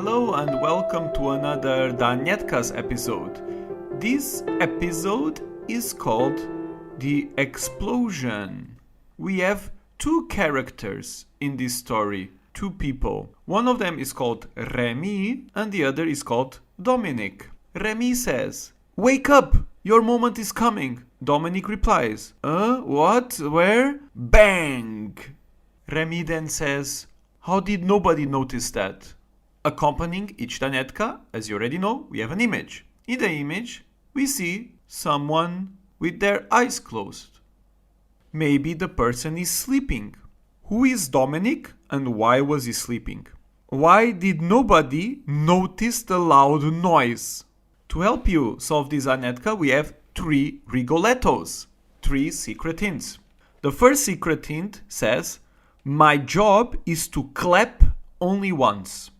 Hello and welcome to another Danetka's episode. This episode is called The Explosion. We have two characters in this story, two people. One of them is called Remi and the other is called Dominick. Remi says, "Wake up! Your moment is coming." Dominick replies, What? Where? Bang! Remi then says, "How did nobody notice that?" Accompanying each Danetka, as you already know, we have an image. In the image, we see someone with their eyes closed. Maybe the person is sleeping. Who is Dominick and why was he sleeping? Why did nobody notice the loud noise? To help you solve this Danetka, we have three rigolettos, three secret hints. The first secret hint says, "My job is to clap only once."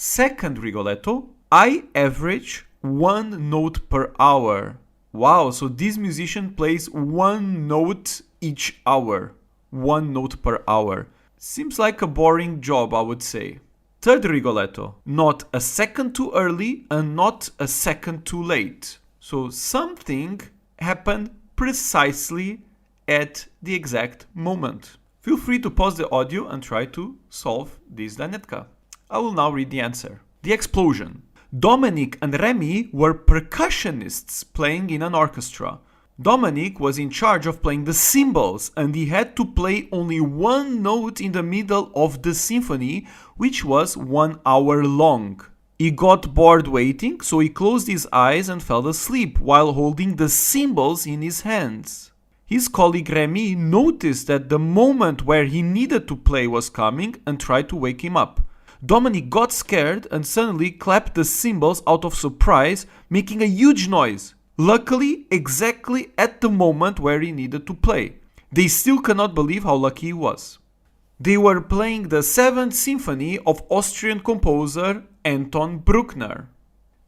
Second rigoletto, "I average 1 note per hour." Wow, so this musician plays 1 note each hour. 1 note per hour. Seems like a boring job, I would say. Third rigoletto, "Not a second too early and not a second too late." So something happened precisely at the exact moment. Feel free to pause the audio and try to solve this Danetka. I will now read the answer. The explosion. Dominick and Remi were percussionists playing in an orchestra. Dominick was in charge of playing the cymbals and he had to play only 1 note in the middle of the symphony, which was 1 hour long. He got bored waiting, so he closed his eyes and fell asleep while holding the cymbals in his hands. His colleague Remi noticed that the moment where he needed to play was coming and tried to wake him up. Dominick got scared and suddenly clapped the cymbals out of surprise, making a huge noise. Luckily, exactly at the moment where he needed to play. They still cannot believe how lucky he was. They were playing the 7th Symphony of Austrian composer Anton Bruckner.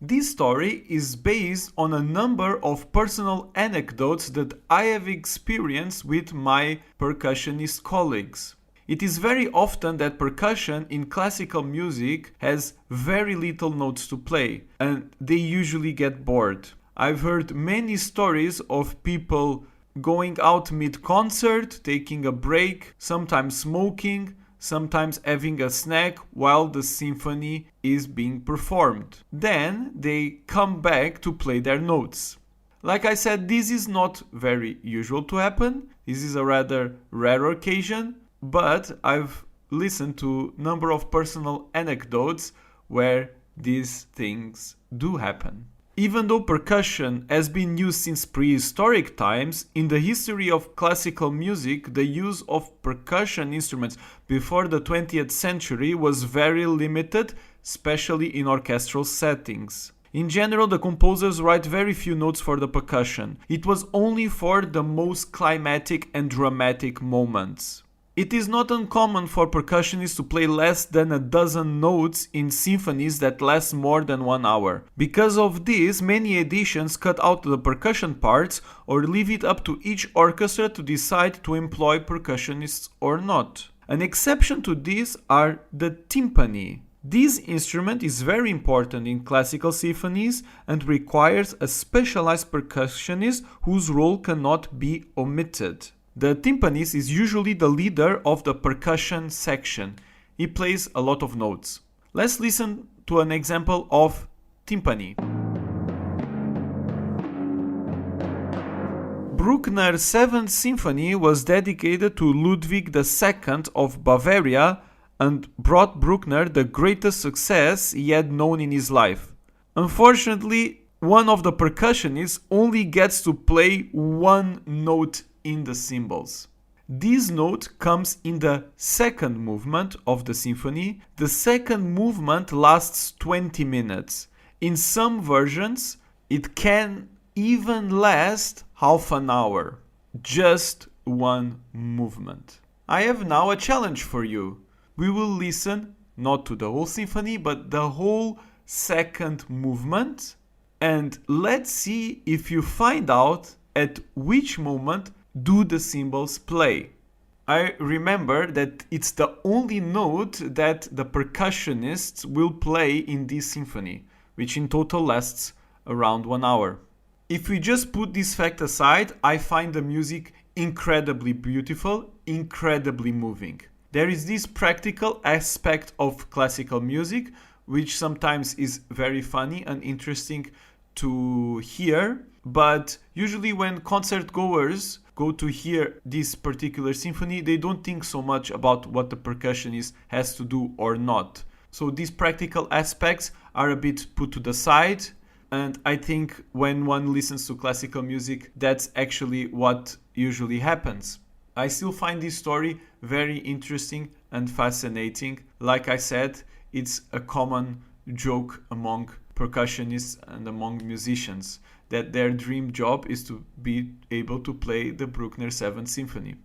This story is based on a number of personal anecdotes that I have experienced with my percussionist colleagues. It is very often that percussion in classical music has very little notes to play, and they usually get bored. I've heard many stories of people going out mid-concert, taking a break, sometimes smoking, sometimes having a snack while the symphony is being performed. Then they come back to play their notes. Like I said, this is not very usual to happen. This is a rather rare occasion, but I've listened to a number of personal anecdotes where these things do happen. Even though percussion has been used since prehistoric times, in the history of classical music, the use of percussion instruments before the 20th century was very limited, especially in orchestral settings. In general, the composers write very few notes for the percussion. It was only for the most climatic and dramatic moments. It is not uncommon for percussionists to play less than a dozen notes in symphonies that last more than 1 hour. Because of this, many editions cut out the percussion parts or leave it up to each orchestra to decide to employ percussionists or not. An exception to this are the timpani. This instrument is very important in classical symphonies and requires a specialized percussionist whose role cannot be omitted. The timpanist is usually the leader of the percussion section. He plays a lot of notes. Let's listen to an example of timpani. Bruckner's 7th Symphony was dedicated to Ludwig II of Bavaria and brought Bruckner the greatest success he had known in his life. Unfortunately, one of the percussionists only gets to play 1 note in the cymbals. This note comes in the 2nd movement of the symphony. The 2nd movement lasts 20 minutes. In some versions, it can even last half an hour. Just 1 movement. I have now a challenge for you. We will listen not to the whole symphony, but the whole 2nd movement, and let's see if you find out at which moment do the cymbals play. I remember that it's the only note that the percussionists will play in this symphony, which in total lasts around 1 hour. If we just put this fact aside, I find the music incredibly beautiful, incredibly moving. There is this practical aspect of classical music, which sometimes is very funny and interesting to hear, but usually when concert goers go to hear this particular symphony, they don't think so much about what the percussionist has to do or not. So these practical aspects are a bit put to the side, and I think when one listens to classical music, that's actually what usually happens. I still find this story very interesting and fascinating. Like I said, it's a common joke among percussionists and among musicians that their dream job is to be able to play the Bruckner 7th Symphony.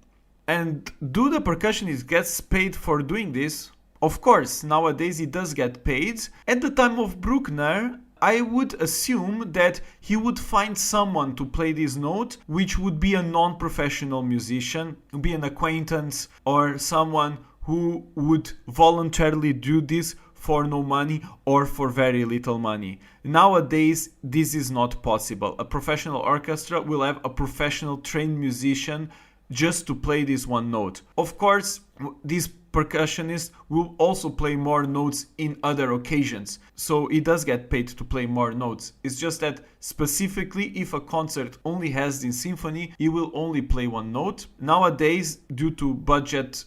And do the percussionist gets paid for doing this? Of course, nowadays he does get paid. At the time of Bruckner, I would assume that he would find someone to play this note, which would be a non-professional musician, be an acquaintance or someone who would voluntarily do this for no money or for very little money. Nowadays, this is not possible. A professional orchestra will have a professional trained musician just to play this one note. Of course, this percussionist will also play more notes in other occasions, so he does get paid to play more notes. It's just that specifically if a concert only has this symphony, he will only play one note. Nowadays, due to budget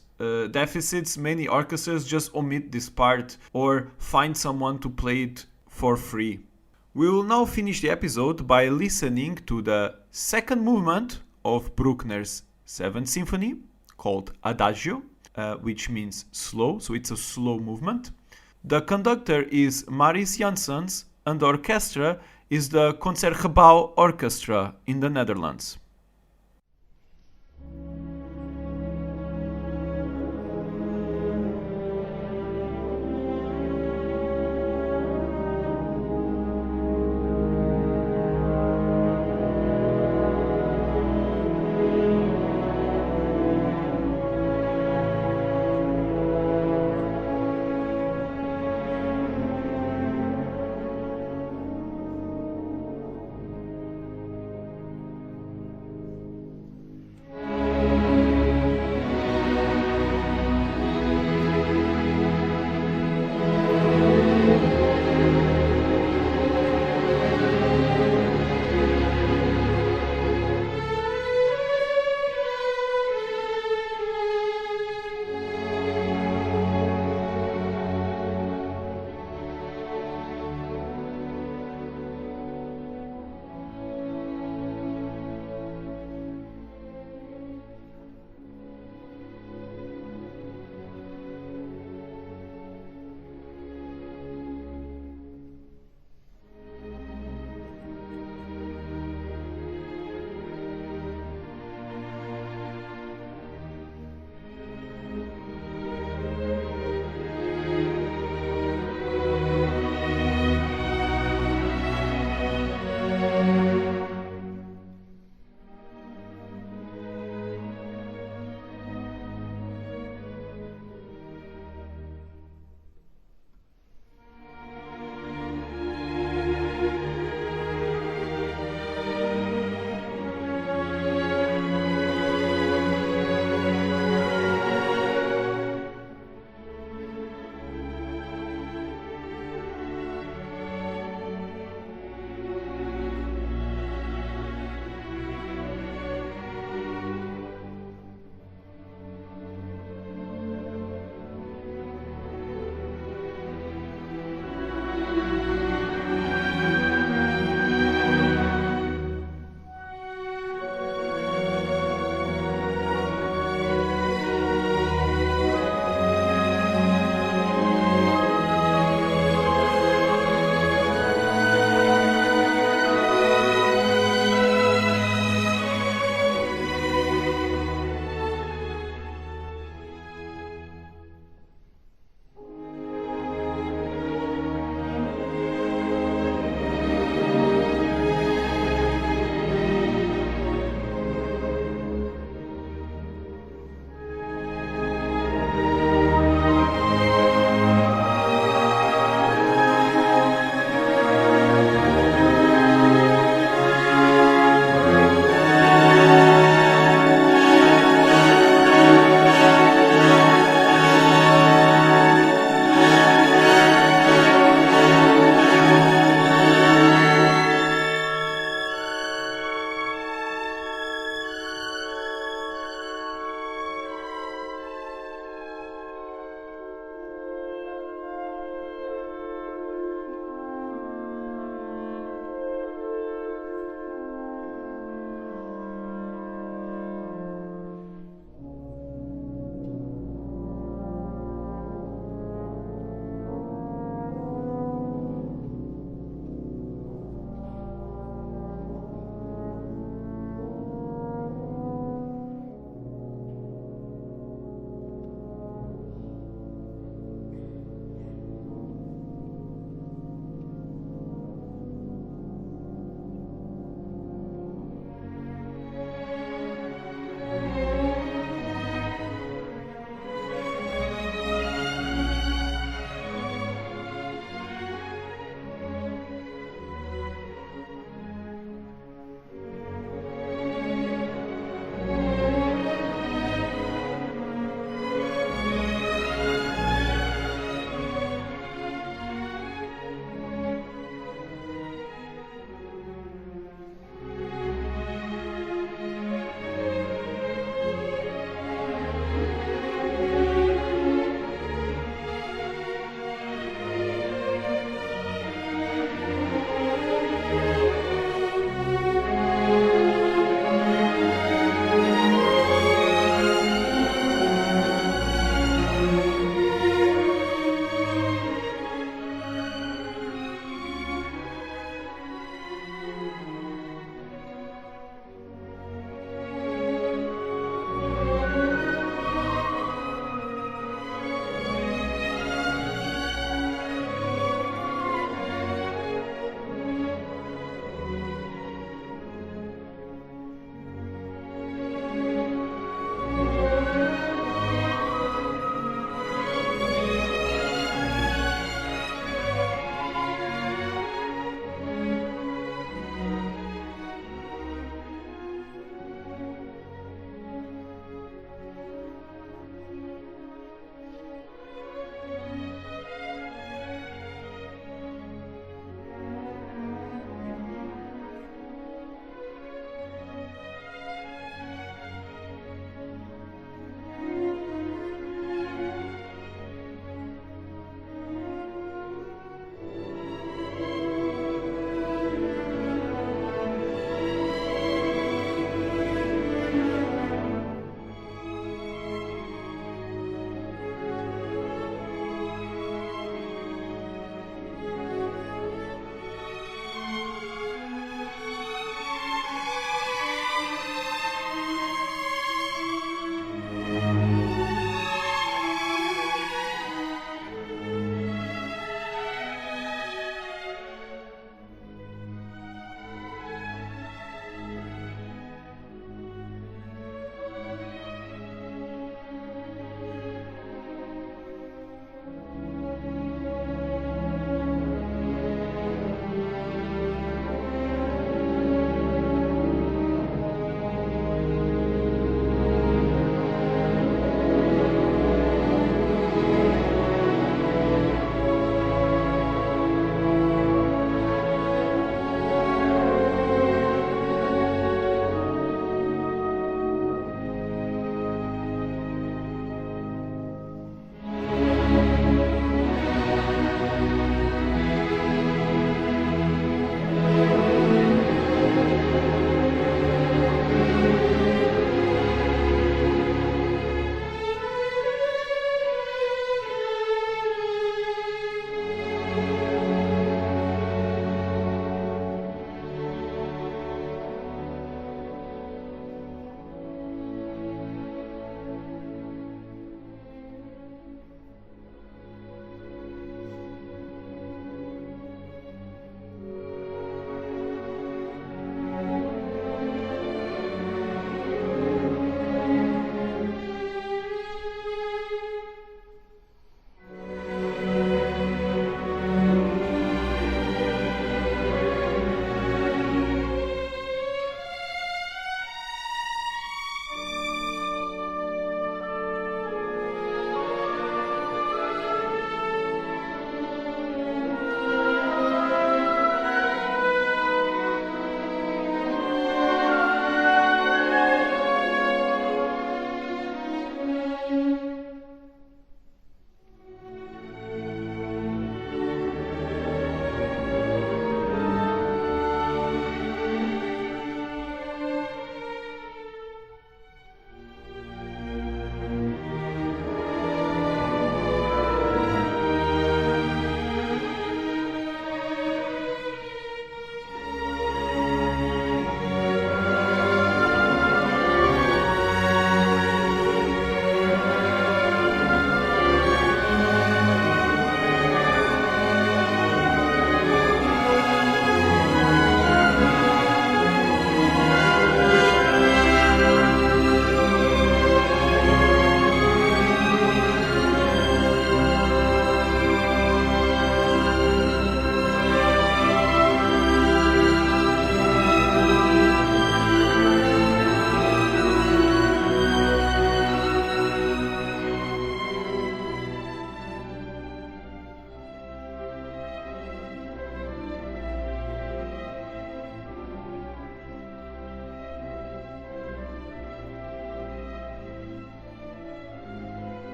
deficits, many orchestras just omit this part or find someone to play it for free. We will now finish the episode by listening to the second movement of Bruckner's 7th Symphony, called Adagio, which means slow, so it's a slow movement. The conductor is Maris Janssens, and the orchestra is the Concertgebouw Orchestra in the Netherlands.